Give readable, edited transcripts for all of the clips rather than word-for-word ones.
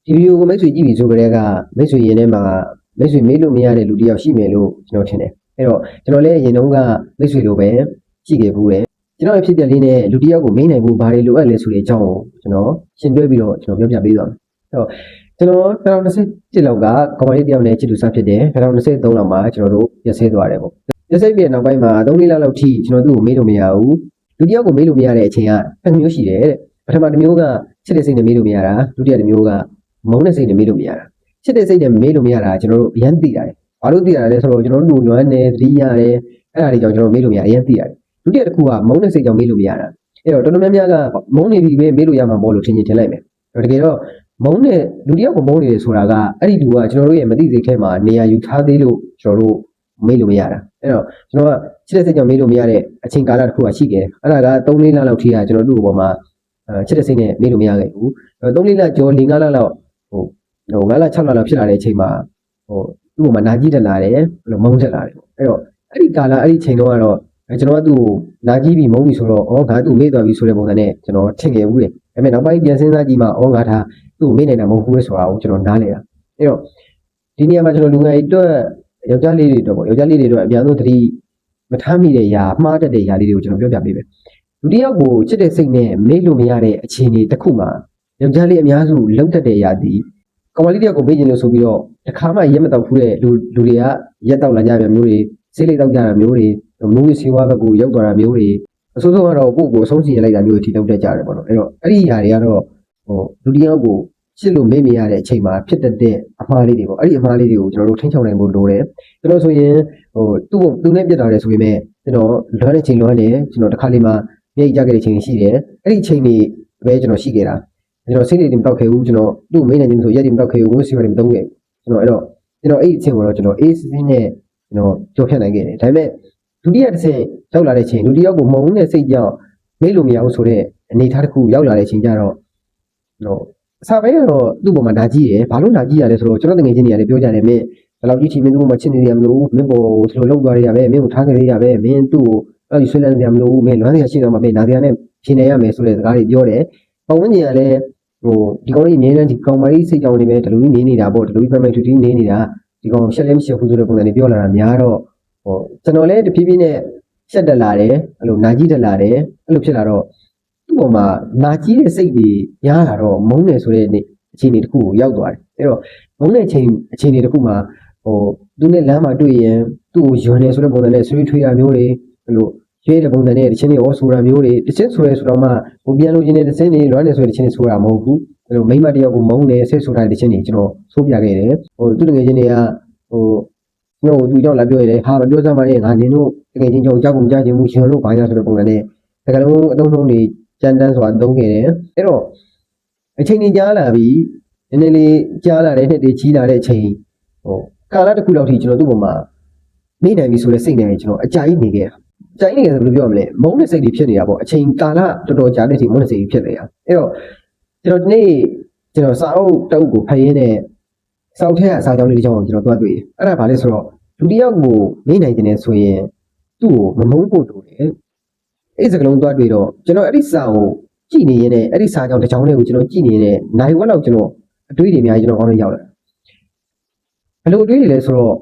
ဒီဗီဒီယိုကိုမိတ်ဆွေကြည့်ပြီးဆိုကြတဲ့ကမိတ်ဆွေရင်ထဲမှာမိတ်ဆွေမေးလို့မရတဲ့လူတစ်ယောက်ရှိမယ်လို့ကျွန်တော်ထင်တယ်အဲ့တော့ကျွန်တော်လည်းရင်တုန်းကမိတ်ဆွေလိုပဲရှိခဲ့ဘူးတယ်ကျွန်တော်ရဲ့ဖြစ်တဲ့လေးနဲ့လူတစ်ယောက်ကိုမေးနိုင်ဖို့ဘာတွေလိုအပ်လဲဆိုတဲ့အကြောင်းကိုကျွန်တော်ရှင်းပြပြီးတော့ကျွန်တော်ပြောပြပေးသွားမယ်အဲ့တော့ကျွန်တော်2021လောက်ကကောင်မလေးတစ်ယောက်နဲ့ချစ်သူစဖြစ်တယ်2023လောက်မှာကျွန်တော်တို့ရက်စဲသွားတယ်ပေါ့ရက်စဲပြီးနောက်ပိုင်းမှာ3-4လလောက်ထိကျွန်တော်သူ့ကိုမေးလို့မရဘူးလူတစ်ယောက်ကိုမေးလို့မရတဲ့အချိန်ကတစ်မျိုးရှိတယ်တဲ့ပထမတစ်မျိုးကချစ်တဲ့စိတ်နဲ့မေးလို့မရတာဒုတိယတစ်မျိုးကမုန်းတဲ့စိတ်နဲ့မေးလို့မရတာချစ်တဲ့စိတ်နဲ့မေးလို့မရတာကျွန်တော်တို့အရင်သိရတယ်ဘာလို့သိရလဲဆိုတော့ကျွန်တော်တို့လွမ်းနေသတိရတယ်အဲ့ဒါတွေကြောင့်ကျွန်တော်မေးလို့မရအရင်သိရတယ်ဒုတိယတစ်ခုကမုန်းတဲ့စိတ်ကြောင့်မေးလို့မရတာအဲ့တော့တော်တော်များများကမုန်းနေပြီပဲမေးလို့ရမှာမဟုတ်လို့ထင်လိုက်မယ်တကယ်တော့မုန်းတဲ့လူတစ်ယောက်ကိုမုန်းနေတယ်ဆိုတာကအဲ့ဒီလူကကျွန်တော်တို့ရဲ့မသိစိတ်ထဲမှာနေရာယူထားသေးလို့ကျွန်တော်တို့မေးလို့မရတာအဲ့တော့ကျွန်တော်ကချစ်တဲ့စိတ်ကြောင့်မေးလို့မရတဲ့အချိန်ကာလတစ်ခုကရှိခဲ့တယ်အဲ့ဒါက3-4လလောက်ထိကကျွန်တော်တို့အပေါ်မှာချစ်တဲ့စိတ်နဲ့မေးလို့မရခဲ့ဘူး3-4လကျော်4-5လလောက်ဟို9လ6လလောက်ဖြစ်လာတဲ့အချိန်မှာသူ့ပေါ်မှာနာကြည့်တက်လာတယ်ဘယ်လိုမုန်းတက်လာတယ်အဲ့တော့အဲ့ဒီကာလအဲ့ဒီချိန်တော့ကတော့ကျွန်တော်ကသူ့ကိုနာကြည့်ပြီးမုန်းပြီဆိုတော့ငါသူ့မေ့သွားပြီဆိုတဲ့ပုံစံနဲ့ကျွန်တော်ထင်ခဲ့ဘူးလေဒါပေမဲ့နောက်ပိုင်းပြန်စဉ်းစားကြည့်မှငါဒါသူ့ကိုမေ့နေတာမဟုတ်ဘူးလေဆိုတာကိုကျွန်တော်နားလည်တာအဲ့တော့ဒီနေရာမှာကျွန်တော်လူငယ်အတွက်ယောက်ျားလေးတွေအတွက်ပေါ့ယောက်ျားလေးတွေအတွက်အများဆုံးသတိမထားမိတဲ့ຢာမှားတတ်တဲ့ຢာလေးတွေကိုကျွန်တော်ပြောပြပေးမယ်လူတစ်ယောက်ကိုချစ်တဲ့စိတ်နဲ့မေ့လို့မရတဲ့အခြေအနေတစ်ခုမှာယောက်ျားလေးအများစုလုံးတတ်တဲ့ຢာသည်ကောင်မလေးတစ်ယောက်ကိုမေ့ကျင်လို့ဆိုပြီးတော့တစ်ခါမှရက်မတော့ဖူးတဲ့လူတွေကရက်တော့လာကြပြန်မျိုးတွေစိတ်လေးတော့ကြတာမျိုးတွေမိုးရီစီဝါဘက်ကိုရောက်သွားတာမျိုးတွေအစိုးဆုံးကတော့ကိုယ့်ကိုအဆုံးစီရလိုက်တာမျိုးတွေထိလောက်တတ်ကြတယ်ပေါ့နော်အဲ့တော့အဲ့ဒီຢာတွေကတော့လူတစ်ယောက်ကိုချစ်လို့မေ့မရတဲ့အချိန်မှာဖြစ်တဲ့အမှားလေးတွေပေါ့အဲ့ဒီအမှားလေးတွေကိုကျွန်တော်တို့ထိန်းချုပ်နိုင်ဖို့လိုတယ်ကျွန်တော်ဆိုရင်သူနဲ့ပြတ်တာတယ်ဆိုပေမဲ့ကျွန်တော်လွမ်းတဲ့ချိန်လွမ်းတယ်ကျွန်တော်တစ်ခါလေးမှမျက်ရည်ကျခဲ့တဲ့ချိန်ရှိတယ်အဲ့ဒီချိန်တွေပဲကျွန်တော်ရှိခဲ့တာကျွန်တော်စိတ်တွေမတောက်ခဲ့ဘူးကျွန်တော်သူ့မိနေခြင်းဆိုရက်တွေမတောက်ခဲ့ဘူးဝတ်စီတွေမတုံးခဲ့ကျွန်တော်အဲ့တော့ကျွန်တော်အဲ့ဒီအချိန်ကိုတော့ကျွန်တော်အေးစင်းနဲ့ကျွန်တော်ကြော်ဖြတ်နိုင်ခဲ့တယ်ဒါပေမဲ့ဒုတိယတစ်ဆင့်ရောက်လာတဲ့ချိန်လူတစ်ယောက်ကိုမုန်းတဲ့စိတ်ကြောင့်မေ့လို့မရဘူးဆိုတဲ့အနေအထားတစ်ခုရောက်လာတဲ့ချိန်ကျတော့အစာပိုင်းကတော့သူ့ပေါ်မှာဓာကြီးရယ်ဘာလို့ဓာကြီးရလဲဆိုတော့ကျွန်တော်တငယ်ချင်းတွေကလည်းပြောကြတယ်မင်းဘယ်လောက်ကြီးချီမင်းတို့မှချစ်နေရမလို့မင်းပေါ်ဒီလိုလောက်သွားရပဲမင်းကိုထားခဲ့ရပဲမင်းသူ့ကိုအဲ့ဒီဆွေးနွေးနေရမလို့မင်းလွမ်းရရှိတော့မှမင်းနာတရားနဲ့ဖြေနေရမယ်ဆိုတဲ့စကားတွေပြောတယ်ပတ်ဝန်းကျင်ကလည်းဒီကောင်လေးအမြဲတမ်းဒီကောင်မကြီးစိတ်ကြောင်နေပဲဒီလိုနေနေတာပေါ့ဒီလို permanent တူနေနေတာဒီကောင်ရှက်လည်းမရှိဘူးဆိုတဲ့ပုံစံတွေပြောလာတာများတော့ကျွန်တော်လည်းတဖြည်းဖြည်းနဲ့ရှက်တက်လာတယ်အဲ့လိုနာကြီးတက်လာတယ်အဲ့လိုဖြစ်လာတော့သူ့ပေါ်မှာနာကြီးတဲ့စိတ်တွေရားလာတော့မုန်းတယ်ဆိုတဲ့အခြေအနေတစ်ခုကိုရောက်သွားတယ်အဲ့တော့မုန်းတဲ့အခြေအနေတစ်ခုမှာသူနဲ့လမ်းမှာတွေ့ရင်သူ့ကိုယွန်းနေဆိုတဲ့ပုံစံနဲ့ဆွေးထွေးတာမျိုးတွေအဲ့လိုရွေးတဲ့ပုံစံနဲ့တခြင်းတွေဩဆိုတာမျိုးတွေတခြင်းဆိုရဲဆိုတော့မှပြန်လို့ခြင်းနဲ့တခြင်းတွေလွမ်းနေဆိုတဲ့တခြင်းတွေဆိုတာမဟုတ်ဘူးအဲ့လိုမိမတယောက်ကိုမုန်းတယ်ဆိတ်ဆိုတာတခြင်းတွေကျွန်တော်ဆိုးပြခဲ့တယ်သူတကယ်ချင်းတွေကကျွန်တော်သူကြောင့်လာပြောရတယ်ဟာမပြောစမ်းပါနဲ့ငါနင်တို့တကယ်ချင်းကြောက်ကုန်ကြခြင်းမှုရှင်လို့ဘာညာဆိုတဲ့ပုံစံနဲ့တကယ်လို့အတုံးတွေကြမ်းတမ်းစွာသုံးခဲ့တယ်အဲ့တော့အချိန်ကြီးကြားလာပြီးနည်းနည်းလေးကြားလာတဲ့နှစ်တွေကြီးလာတဲ့အချိန်ကာလတစ်ခုလောက်ထိကျွန်တော်သူ့ပေါ်မှာမိနိုင်ပြီဆိုတဲ့စိတ်နဲ့ကျွန်တော်အကြိုက်နေခဲ့တာအကြိုက်နေတယ်ဆိုလို့ပြောရမလဲမုန်းတဲ့စိတ်တွေဖြစ်နေတာပေါ့အချိန်ကာလတော်တော်ကြာတဲ့အချိန်မုန်းတဲ့စိတ်တွေဖြစ်နေတာအဲ့တော့ကျွန်တော်ဒီနေ့ကျွန်တော်စာအုပ်တအုပ်ကိုဖတ်ရင်းနဲ့စာအုပ်ထဲကစာကြောင်းလေးတစ်ကြောင်းကိုကျွန်တော်သွားတွေ့တယ်အဲ့ဒါဘာလဲဆိုတော့လူတစ်ယောက်ကိုမိနိုင်တယ်ဆိုရင်သူ့ကိုမမုန်းဖို့လိုတယ်အဲ့စကလုံးသွားတွေ့တော့ကျွန်တော်အဲ့ဒီစာကိုကြည့်နေရင်းနဲ့အဲ့ဒီစာကြောင်းတစ်ကြောင်းလေးကိုကျွန်တော်ကြည့်နေရင်းနဲ့နိုင်ဝက်လောက်ကျွန်တော်အတွေးတွေအများကြီးကျွန်တော်ကောင်းလို့ရောက်လာဘယ်လိုအတွေးတွေလဲဆိုတော့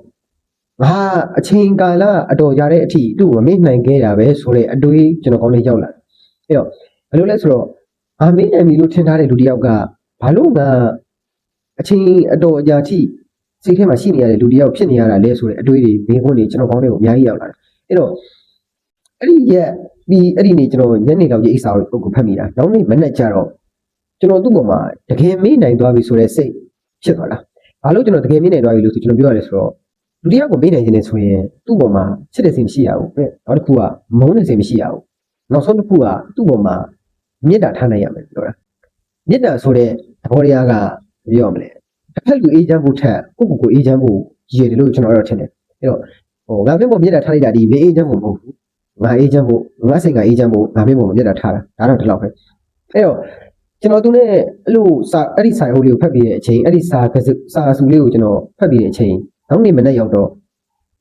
ငါအချိန်ကာလအတော်ကြာတဲ့အထိသူ့ကိုမမေ့နိုင်ခဲ့တာပဲဆိုတဲ့အတွေးကျွန်တော်ကောင်းလို့ရောက်လာအဲ့တော့ဘယ်လိုလဲဆိုတော့ငါမေ့နိုင်ပြီလို့ထင်ထားတဲ့လူတစ်ယောက်ကဘာလို့ကအချိန်အတော်အကြာထိစိတ်ထဲမှာရှိနေရတဲ့လူတစ်ယောက်ဖြစ်နေရတာလဲဆိုတဲ့အတွေးတွေမိခွန်းတွေကျွန်တော်ကောင်းလို့အများကြီးရောက်လာတယ်အဲ့တော့အဲ့ဒီရက်ပြီးအဲ့ဒီနေ့ကျွန်တော်ညနေလောက်ကြီးအိစာကိုဖတ်မိတာနောက်နေ့မနေ့ကျတော့ကျွန်တော်သူ့ပေါ်မှာတကယ်မေ့နိုင်သွားပြီဆိုတဲ့စိတ်ဖြစ်သွားတာဘာလို့ကျွန်တော်တကယ်မေ့နိုင်သွားပြီလို့ဆိုကျွန်တော်ပြောရတယ်ဆိုတော့လူတစ်ယောက်ကိုမေ့နိုင်ခြင်းနဲ့ဆိုရင်သူ့ပေါ်မှာချစ်တဲ့စိတ်မရှိရဘူးနောက်တစ်ခုကမုန်းတဲ့စိတ်မရှိရဘူးနောက်ဆုံးတစ်ခုကသူ့ပေါ်မှာမေတ္တာထားနိုင်ရမယ်ပြောတာမေတ္တာဆိုတဲ့သဘောတရားကပြောရမလဲတစ်ဖက်လူအေးချမ်းဖို့ထက်ကိုယ့်ကိုယ်အေးချမ်းဖို့ရည်ရည်လို့ကျွန်တော်တော့ထင်တယ်အဲ့တော့ငါမင်းပေါ်မေတ္တာထားလိုက်တာဒီမင်းအေးချမ်းဖို့မဟုတ်ဘူးငါအေးချမ်းဖို့ငါစိတ်ကအေးချမ်းဖို့ငါမင်းပေါ်မေတ္တာထားတာဒါတော့ဒီလောက်ပဲအဲ့တော့ကျွန်တော်သူနဲ့အဲ့လိုအဲ့ဒီစာအုပ်လေးကိုဖတ်ပြီးတဲ့အချိန်အဲ့ဒီစာအစုလေးကိုကျွန်တော်ဖတ်ပြီးတဲ့အချိန်နောက်နေ့မနေ့ရောက်တော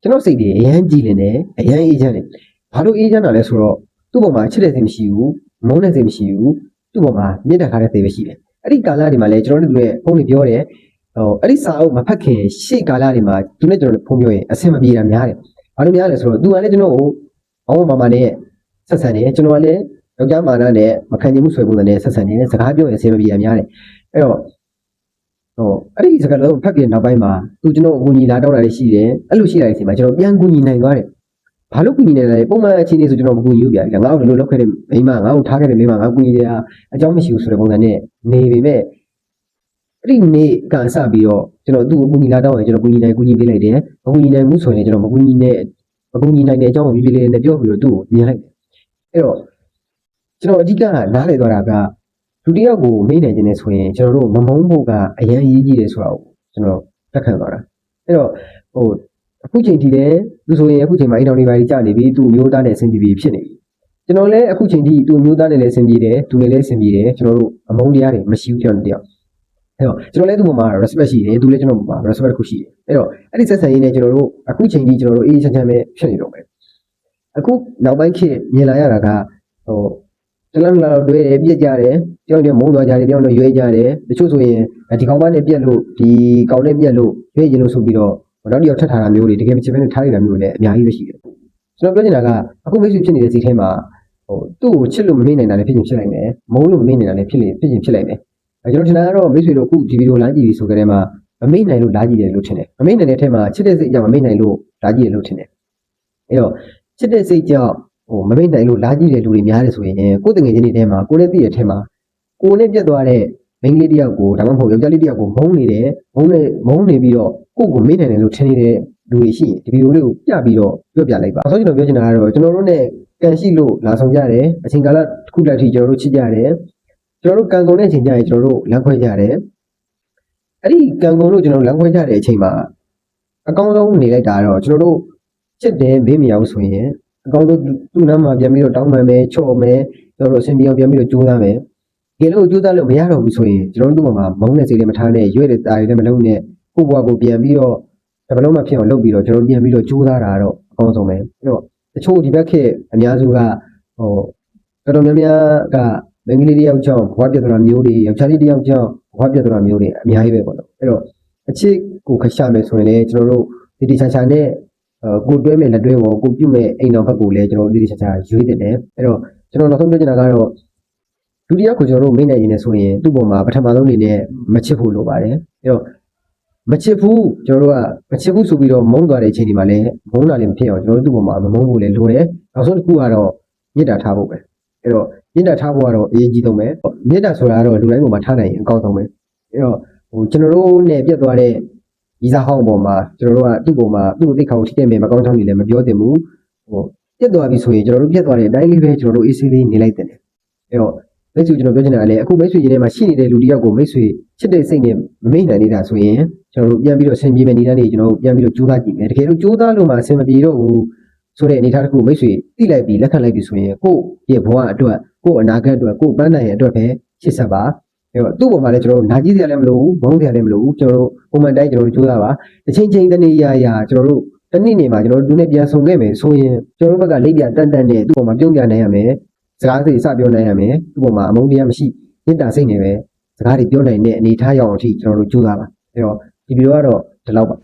့ကျွန်တော်စိတ်တွေအရန်ကြည်လင်တယ်အရန်အေးချမ်းတယ်ဘာလို့အေးချမ်းတာလဲဆိုတော့သူ့ပေါ်မှာချစ်တဲ့စိတ်မရှိဘူးမုန်းတဲ့စိတ်မရှိဘူးသူ့ပေါ်မှာမေတ္တာထားတဲ့စိတ်ပဲရှိတယ် အဲ့ဒီကာလတွေမှာလည်းကျွန်တော်တို့ရဲ့ဖုန်းတွေပြောတယ်အဲ့ဒီစာအုပ်မဖတ်ခင်ရှေ့ကာလတွေမှာသူနဲ့ကျွန်တော်ဖုန်းပြောရင်အဆင်မပြေတာများတယ်ဘာလို့များလဲဆိုတော့သူကလည်းကျွန်တော်ကိုဘောင်းမမနဲ့ဆက်ဆံတယ်ကျွန်တော်ကလည်းယောက်ျားမာနနဲ့မခံချင်မှုဆွဲပုံစံနဲ့ဆက်ဆံတယ်စကားပြောရင်အဆင်မပြေတာများတယ်အဲ့တော့အဲ့ဒီစကားလုံးဖတ်ပြီးနောက်ပိုင်းမှာသူကျွန်တော်အကူအညီလာတောင်းတာလေးရှိတယ်အဲ့လိုရှိတဲ့အချိန်မှာကျွန်တော်ပြန်ကူညီနိုင်သွားတယ်ဘာလို့ကူညီနိုင်လဲပုံမှန်အခြေအနေဆိုကျွန်တော်မကူညီဘူးဗျာငါ့ကိုလိုလုပ်ခဲ့တဲ့မိမငါ့ကိုထားခဲ့တဲ့မိမငါကူညီတဲ့အကြောင်းမရှိဘူးဆိုတဲ့ပုံစံနဲ့နေပေမဲ့အဲ့ဒီနေ့ကစပြီးတော့ကျွန်တော်သူ့ကိုကူညီလာတောင်းရင်ကျွန်တော်ကူညီပေးလိုက်တယ်မကူညီနိုင်ဘူးဆိုရင်ကျွန်တော်မကူညီနိုင်တဲ့အကြောင်းကိုပြီးလေးနဲ့ပြောပြီးတော့သူ့ကိုမြင်လိုက်တယ်အဲ့တော့ကျွန်တော်အဓိကနားလည်သွားတာကလူတစ်ယောက်ကိုမေးနိုင်ခြင်းနဲ့ဆိုရင်ကျွန်တော်တို့မမုန်းဖို့ကအရင်အရေးကြီးတယ်ဆိုတာကိုကျွန်တော်သက်ခံသွားတာအဲ့တော့အခုချိန်ထိလည်းသူဆိုရင်အခုချိန်မှာအိမ်တော်တွေပါကြာနေပြီသူ့မျိုးသားနဲ့အဆင်ပြေပြီဖြစ်နေပြီကျွန်တော်လည်းအခုချိန်ထိသူ့မျိုးသားနဲ့လည်းအဆင်ပြေတယ်သူနဲ့လည်းအဆင်ပြေတယ်ကျွန်တော်တို့အမုန်းတရားတွေမရှိဘူးကျွန်တော်တို့အဲ့တော့ကျွန်တော်လည်းသူ့ပေါ်မှာ respect ရှိတယ်သူလည်းကျွန်တော်ပေါ်မှာ respect တစ်ခုရှိတယ်အဲ့တော့အဲ့ဒီဆက်ဆံရေးနဲ့ကျွန်တော်တို့အခုချိန်ထိကျွန်တော်တို့အေးချမ်းချမ်းပဲဖြစ်နေတော့မယ်အခုနောက်ပိုင်းခေတ်မြင်လာရတာကတလန်းလာတော့တွေ့တယ်ပြက်ကြတယ်တယောက်တည်းမုန်းသွားကြတယ်တယောက်တည်းရွေးကြတယ်တချို့ဆိုရင်ဒီကောင်မနဲ့ပြက်လို့ဒီကောင်နဲ့ပြက်လို့ရွေးကြလို့ဆိုပြီးတော့နောက်တစ်ယောက်ထပ်ထားတာမျိုးတွေတကယ်မချစ်ဘဲနဲ့ထားရတာမျိုးလည်းအများကြီးပဲရှိတယ်ကျွန်တော်ပြောချင်တာကအခုမိတ်ဆွေဖြစ်နေတဲ့စိတ်ထဲမှာသူ့ကိုချစ်လို့မမေ့နိုင်တာလည်းဖြစ်ရင်ဖြစ်နိုင်တယ်မုန်းလို့မမေ့နိုင်တာလည်းဖြစ်ရင်ဖြစ်နိုင်တယ်ကျွန်တော်ထင်တာကတော့မိတ်ဆွေတို့အခုဒီဗီဒီယိုလာကြည့်ပြီးဆိုကြတဲ့မှာမမေ့နိုင်လို့လာကြည့်တယ်လို့ထင်တယ်မမေ့နိုင်တဲ့အထက်မှာချစ်တဲ့စိတ်ကြောင့်မမေ့နိုင်လို့လာကြည့်တယ်လို့ထင်တယ်အဲ့တော့ချစ်တဲ့စိတ်ကြောင့်မမေ့နိုင်လို့လာကြည့်တဲ့လူတွေများတယ်ဆိုရင်ကိုယ်တငယ်ချင်းတွေထဲမှာကိုယ်နဲ့သိတဲ့အထက်မှာကိုယ်နဲ့ပြတ်သွားတဲ့မိန်းကလေးတယောက်ကိုဒါမှမဟုတ်ယောက်ျားလေးတယောက်ကိုမုန်းနေပြီးတော့ကိုယ့်ကိုမေ့နိုင်တယ်လို့ထင်နေတဲ့လူတွေရှိရင်ဒီဗီဒီယိုလေးကိုပြပြီးတော့ပြောပြလိုက်ပါဆိုတော့ကျွန်တော်ပြောချင်တာကတော့ကျွန်တော်တို့ ਨੇ ကန်ရှိလို့လာဆောင်ကြတယ်အချိန်ကာလတစ်ခုလက်ထိကျွန်တော်တို့ချစ်ကြတယ်ကျွန်တော်တို့ကန်ကုန်တဲ့အချိန်ကျရင်ကျွန်တော်တို့လမ်းခွဲကြတယ်အဲ့ဒီကန်ကုန်လို့ကျွန်တော်တို့လမ်းခွဲကြတဲ့အချိန်မှာအကောင်းဆုံးနေလိုက်တာတော့ကျွန်တော်တို့ချစ်တယ်မေးမရဘူးဆိုရင်အကောင်းဆုံးသူ့နားမှာပြန်ပြီးတော့တောင်းပန်မယ်ချော့မယ်ကျွန်တော်တို့အဆင်ပြေအောင်ပြန်ပြီးတော့ကြိုးစားမယ်ဒီလိုကြိုးစားလို့မရတော့ဘူးဆိုရင်ကျွန်တော်တို့မှာမုန်းတဲ့စိတ်တွေမထားနဲ့ရွေ့တဲ့တာတွေလည်းမလုံးနဲ့ကိုယ့်ဘဝကိုပြန်ပြီးတော့ဘယ်လုံးမှဖြစ်အောင်လုပ်ပြီးတော့ကျွန်တော်ပြန်ပြီးတော့ကြိုးစားတာတော့အကောင်းဆုံးပဲအဲ့တော့တချို့ဒီဘက်ခေတ်အများစုကတော်တော်များများကမိန်းကလေးတယောက်ကြောင့်ဘဝပြဿနာမျိုးတွေယောက်ျားလေးတယောက်ကြောင့်ဘဝပြဿနာမျိုးတွေအများကြီးပဲပေါ့နော်အဲ့တော့အချစ်ကိုခရှာမယ်ဆိုရင်လည်းကျွန်တော်တို့ဒီချာချာနဲ့ကိုတွဲမဲ့လက်တွဲပေါ်ကိုပြုတ်မဲ့အိမ်တော်ဘက်ကိုလည်းကျွန်တော်တို့ဒီချာချာရွေးတင်တယ်အဲ့တော့ကျွန်တော်နောက်ဆုံးပြောချင်တာကတော့ဒုတိယကိုကျွန်တော်တို့မိနိုင်ရင်လည်းဆိုရင်သူ့ပေါ်မှာပထမဆုံးအနေနဲ့မချစ်ဖို့လိုပါတယ်အဲ့တော့မချစ်ဘူးကျွန်တော်တို့ကမချစ်ဘူးဆိုပြီးတော့မုန်းသွားတဲ့အချိန်ဒီမှာလည်းမုန်းတာလည်းမဖြစ်အောင်ကျွန်တော်တို့သူ့ပေါ်မှာမမုန်းဖို့လည်းလိုတယ်နောက်ဆုံးတစ်ခုကတော့မေတ္တာထားဖို့ပဲအဲ့တော့မေတ္တာထားဖို့ကတော့အရေးကြီးဆုံးပဲမေတ္တာဆိုတာကတော့လူတိုင်းပေါ်မှာထားနိုင်ရင်အကောင်းဆုံးပဲအဲ့တော့ကျွန်တော်တို့နဲ့ပြတ်သွားတဲ့ဤစားဟောင်းပေါ်မှာကျွန်တော်တို့ကသူ့ပေါ်မှာသူ့ကိုသိခါကိုထိတဲ့မယ်မကောင်းချောင်းတွေလည်းမပြောသင့်ဘူးပြတ်သွားပြီဆိုရင်ကျွန်တော်တို့ပြတ်သွားတဲ့အတိုင်းလေးပဲကျွန်တော်တို့အေးဆေးလေးနေလိုက်တယ်အဲ့တော့မိတ်ဆွေကျွန်တော်ပြောချင်တာကလည်းအခုမိတ်ဆွေကြီးထဲမှာရှိနေတဲ့လူတစ်ယောက်ကိုမိတ်ဆွေချစ်တဲ့စိတ်နဲ့မမေ့နိုင်နေတာဆိုရင်ကျွန်တော်တို့ပြန်ပြီးတော့ဆင်ပြေမယ့်နေသားတွေကျွန်တော်တို့ပြန်ပြီးတော့ကြိုးစားကြည့်မယ်တကယ်လို့ကြိုးစားလို့မှအဆင်မပြေတော့ဘူးဆိုတဲ့အနေအထားတစ်ခုမိတ်ဆွေသိလိုက်ပြီးလက်ခံလိုက်ပြီးဆိုရင်ကိုယ့်ရဲ့ဘဝအတွက်ကိုယ့်အနာဂတ်အတွက်ကိုယ့်ပန်းနိုင်ရဲ့အတွက်ပဲချစ်ဆက်ပါအဲ့တော့သူ့ပေါ်မှာလည်းကျွန်တော်တို့နာကြီးစရာလည်းမလိုဘူးမုန်းစရာလည်းမလိုဘူးကျွန်တော်တို့ပုံမှန်တိုင်းကျွန်တော်တို့ကြိုးစားပါတစ်ချိန်ချိန်တနေ့ရာကျွန်တော်တို့တနေ့နေ့မှာကျွန်တော်တို့သူနဲ့ပြန်ဆုံခဲ့မယ်ဆိုရင်ကျွန်တော်တို့ဘက်ကလိပ်ပြတန်နဲ့သူ့ပေါ်မှာပြုံးပြနိုင်ရမယ်စကားတွေစပြောနိုင်ရမယ်သူ့ပေါ်မှာအမုန်းတရားမရှိမေတ္တာစိတ်နဲ့ပဲစကားတွေပြောနိုင်တဲ့အနေအထားရောက်အောင်အထိကျွန်တော်တို့ကြိုးစားပါအဲ့တော့ဒီဗီဒီယိုကတော့ဒီလောက်ပါ